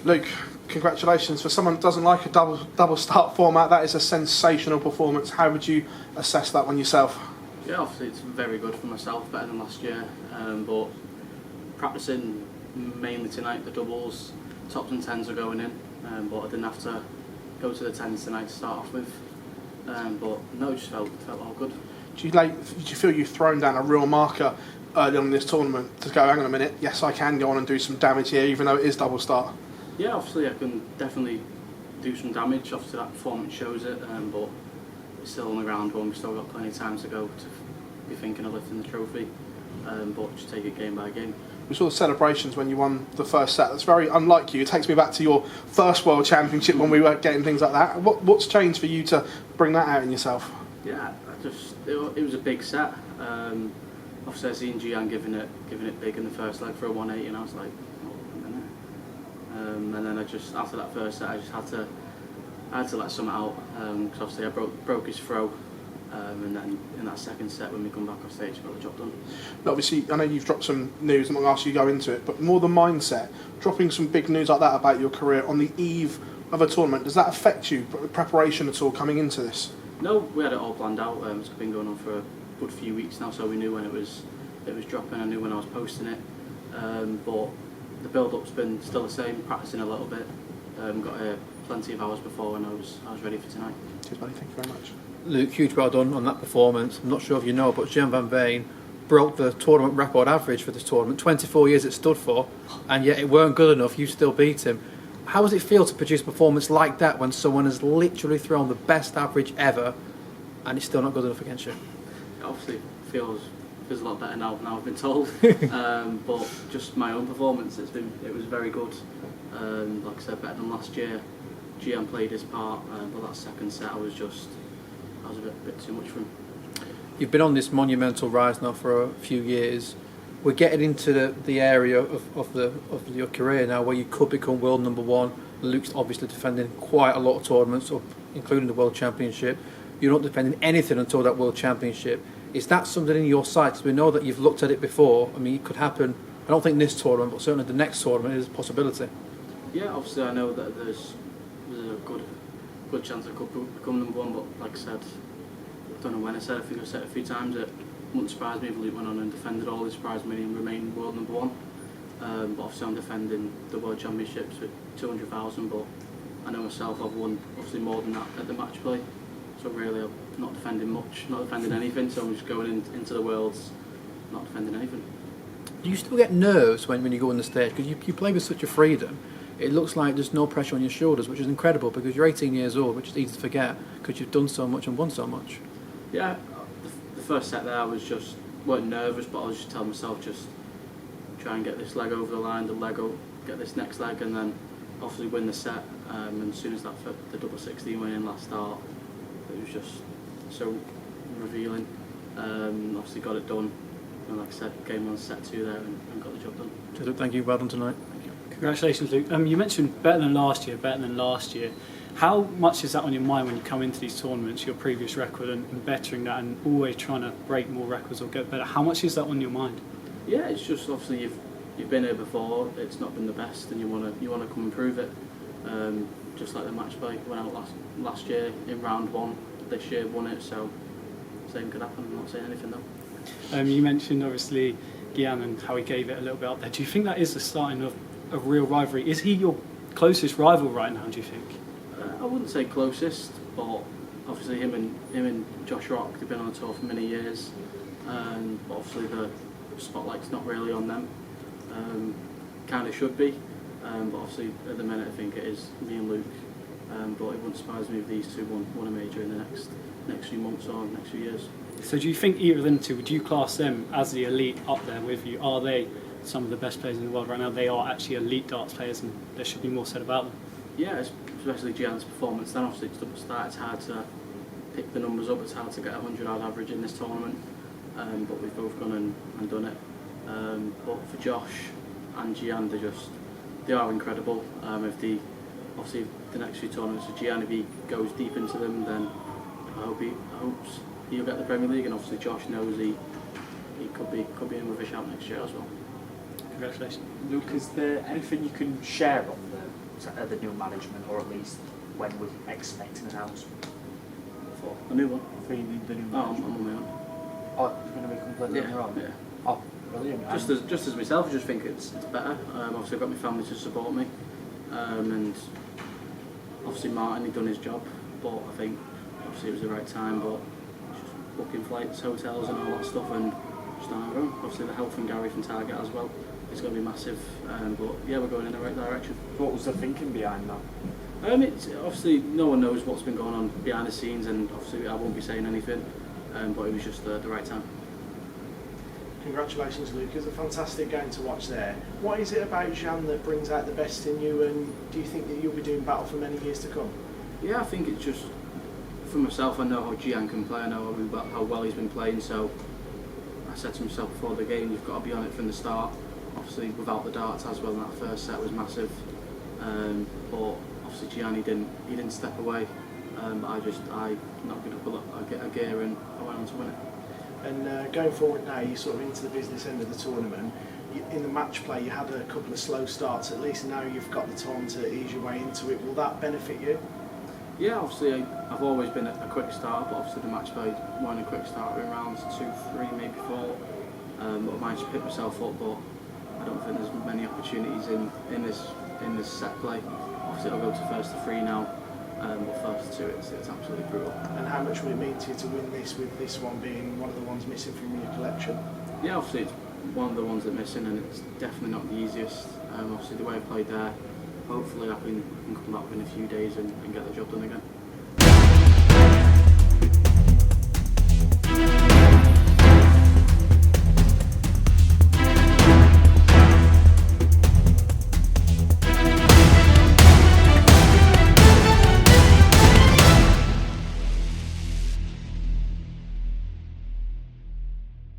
Luke, congratulations. For someone that doesn't like a double start format, that is a sensational performance. How would you assess that one yourself? Yeah, obviously it's very good for myself, better than last year. But practicing mainly tonight, the doubles, tops and tens are going in. But I didn't have to go to the tens tonight to start off with. But no, it just felt all good. Do you feel you've thrown down a real marker early on in this tournament to go, hang on a minute, yes, I can go on and do some damage here, even though it is double start? Yeah, obviously I can definitely do some damage. Obviously that performance shows it, but it's still only round one. We've still got plenty of time to go to be thinking of lifting the trophy. But just take it game by game. We saw the celebrations when you won the first set. That's very unlike you. It takes me back to your first World Championship when we were getting things like that. What's changed for you to bring that out in yourself? Yeah, it was a big set. Obviously I seen Gian giving it big in the first leg for a 1-8, and I was like, oh, a minute. And then after that first set, I just had to let something out, because obviously I broke his throw. And then in that second set, when we come back off stage, I got the job done. Obviously, I know you've dropped some news, I'm not going to ask you to go into it, but more the mindset, dropping some big news like that about your career on the eve of a tournament, does that affect you, preparation at all coming into this? No, we had it all planned out. It's been going on for a good few weeks now, so we knew when it was dropping, I knew when I was posting it. But the build-up's been still the same, practicing a little bit. Got here plenty of hours before when I was ready for tonight. Cheers, buddy, thank you very much. Luke, huge well done on that performance. I'm not sure if you know, but Gian Van Veen broke the tournament record average for this tournament. 24 years it stood for, and yet it weren't good enough. You still beat him. How does it feel to produce a performance like that when someone has literally thrown the best average ever, and it's still not good enough against you? It obviously feels a lot better now I've been told. But just my own performance, it was very good. Like I said, better than last year. Gian played his part, but that second set I was a bit too much for him. You've been on this monumental rise now for a few years. We're getting into the area of your career now where you could become world number one. Luke's obviously defending quite a lot of tournaments, including the World Championship. You're not defending anything until that World Championship. Is that something in your sights? We know that you've looked at it before. I mean, it could happen. I don't think this tournament, but certainly the next tournament is a possibility. Yeah, obviously I know that there's a good chance I could become number one, but like I said, I don't know when I said. I think I've said it a few times. It wouldn't surprise me if Luke went on and defended all his prize money and remained world number one. But obviously I'm defending the World Championships with 200,000, but I know myself I've won obviously more than that at the match play. So really I'm not defending much, not defending anything, so I'm just going into the Worlds not defending anything. Do you still get nerves when you go on the stage? Because you play with such a freedom. It looks like there's no pressure on your shoulders, which is incredible because you're 18 years old, which is easy to forget because you've done so much and won so much. Yeah, the first set there I weren't nervous, but I was just telling myself just try and get this leg over the line, get this next leg, and then obviously win the set. And as soon as the double 16 went in last start, it was just so revealing. Obviously got it done, and like I said, came on set 2 there and got the job done. Thank you, well done tonight. Thank you. Congratulations, Luke. You mentioned better than last year. How much is that on your mind when you come into these tournaments, your previous record and bettering that and always trying to break more records or get better? How much is that on your mind? Yeah, it's just obviously you've been here before, it's not been the best, and you want to come and prove it. Just like the match play went out last year in round 1, this year won it, so same could happen. I'm not saying anything though. You mentioned obviously Gian and how he gave it a little bit up there. Do you think that is the starting of a real rivalry? Is he your closest rival right now, do you think? I wouldn't say closest, but obviously him and Josh Rock, they've been on the tour for many years, but obviously the spotlight's not really on them. Kind of should be, but obviously at the minute I think it is me and Luke. But it wouldn't surprise me if these two won a major in the next few months or next few years. So do you think either of them two, would you class them as the elite up there with you? Are they some of the best players in the world right now? They are actually elite darts players, and there should be more said about them. Yeah, especially Gian's performance. Then obviously it's double start. It's hard to pick the numbers up. It's hard to get a 100-yard average in this tournament. But we've both gone and done it. But for Josh and Gian, they are incredible. If the next few tournaments for Gian, if he goes deep into them, then I hopes he'll get the Premier League. And obviously Josh knows he could be in with a shout next year as well. Congratulations. Luke, is there anything you can share on the the new management, or at least when we're expecting an announcement For a new one. for the new Oh, I'm management? on my own. Oh, it's going to be completely on your own? Yeah. Oh, brilliant. Just as myself, I just think it's better. Obviously, I've got my family to support me, and obviously Martin, he'd done his job, but I think obviously it was the right time. But just booking flights, hotels, and all that stuff, and just on our own. Obviously, the help from Gary from Target as well is going to be massive. But yeah, we're going in the right direction. What was the thinking behind that? It's obviously no one knows what's been going on behind the scenes, and obviously I won't be saying anything. But it was just the right time. Congratulations, Luke. It's a fantastic game to watch there. What is it about Gian that brings out the best in you, and do you think that you'll be doing battle for many years to come? Yeah, I think it's just, for myself, I know how Gian can play, I know how well he's been playing, so I said to myself before the game, you've got to be on it from the start. Obviously, without the darts as well, in that first set was massive. But obviously Gian, he didn't step away. I knocked it up a gear and I went on to win it. And going forward now, you're sort of into the business end of the tournament. In the match play, you had a couple of slow starts. At least now you've got the time to ease your way into it. Will that benefit you? Yeah, obviously I've always been a quick starter, but obviously the match play weren't a quick starter in rounds 2, 3, maybe 4. But I managed to pick myself up, but I don't think there's many opportunities in this set play. Obviously I'll go to first to 3 now, but first to 2 it's absolutely brutal. And how much will it mean to you to win this, with this one being one of the ones missing from your collection? Yeah, obviously it's one of the ones that's missing, and it's definitely not the easiest. Obviously the way I played there, hopefully I can come back in a few days and get the job done again.